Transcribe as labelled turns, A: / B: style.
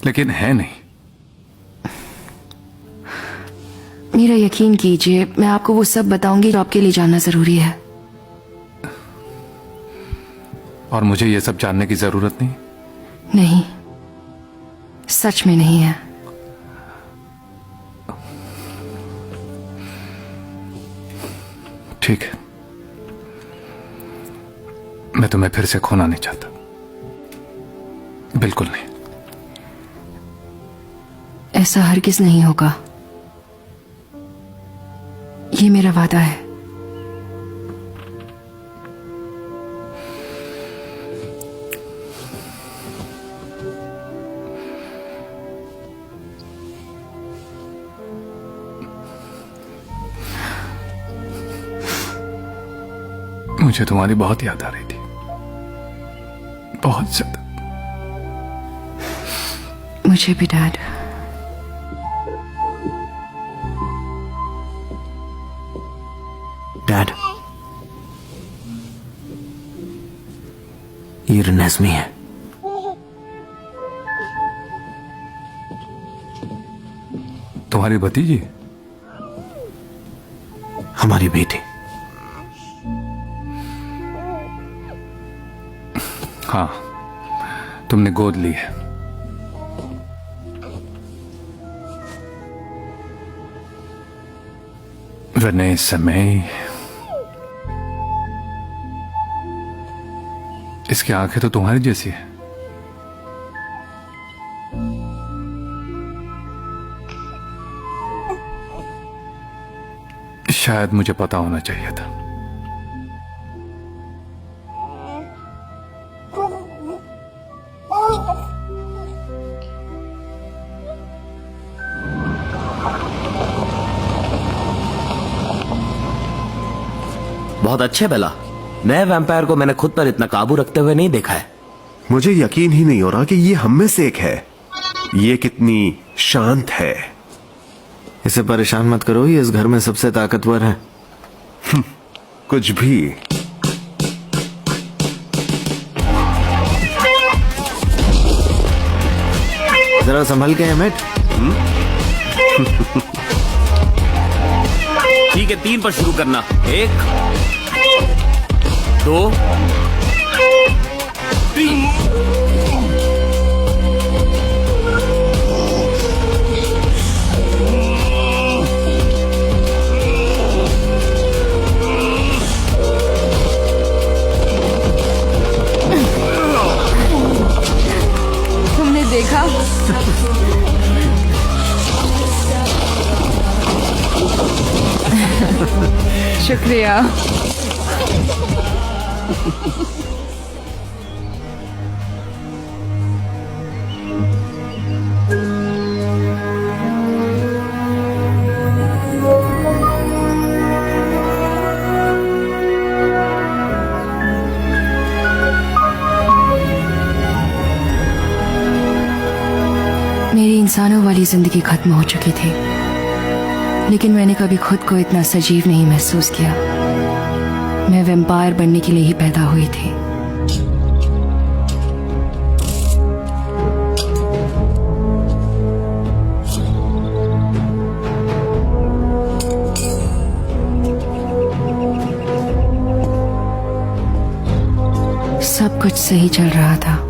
A: लेकिन है नहीं।
B: मेरा यकीन कीजिए, मैं आपको वो सब बताऊंगी जो आपके लिए जानना जरूरी है।
A: और मुझे ये सब जानने की जरूरत नहीं?
B: नहीं, सच में नहीं है।
A: ठीक है, मैं तुम्हें फिर से खोना नहीं चाहता, बिल्कुल नहीं।
B: ऐसा हरगिज नहीं होगा, ये मेरा वादा है।
A: मुझे तुम्हारी बहुत याद आ रही थी, बहुत ज्यादा।
B: मुझे भी डैड।
C: डैड, ये रिनेज़मी है।
A: तुम्हारी भतीजी?
C: हमारी बेटी।
A: हाँ, तुमने गोद ली है। वरना इस समय इसकी आंखें तो तुम्हारी जैसी है। शायद मुझे पता होना चाहिए था।
C: बहुत अच्छे बेला, नए वैम्पायर को मैंने खुद पर इतना काबू रखते हुए नहीं देखा है।
D: मुझे यकीन ही नहीं हो रहा कि ये हम में से एक है। ये कितनी शांत है।
C: इसे परेशान मत करो, ये इस घर में सबसे ताकतवर है।
D: कुछ भी।
C: जरा संभल के हेमेट। ठीक है, 3 पर शुरू करना। 1 2 3।
B: तुमने देखा? शुक्रिया। मेरी इंसानों वाली जिंदगी खत्म हो चुकी थी, लेकिन मैंने कभी खुद को इतना सजीव नहीं महसूस किया। मैं वैम्पायर बनने के लिए ही पैदा हुई थी। सब कुछ सही चल रहा था।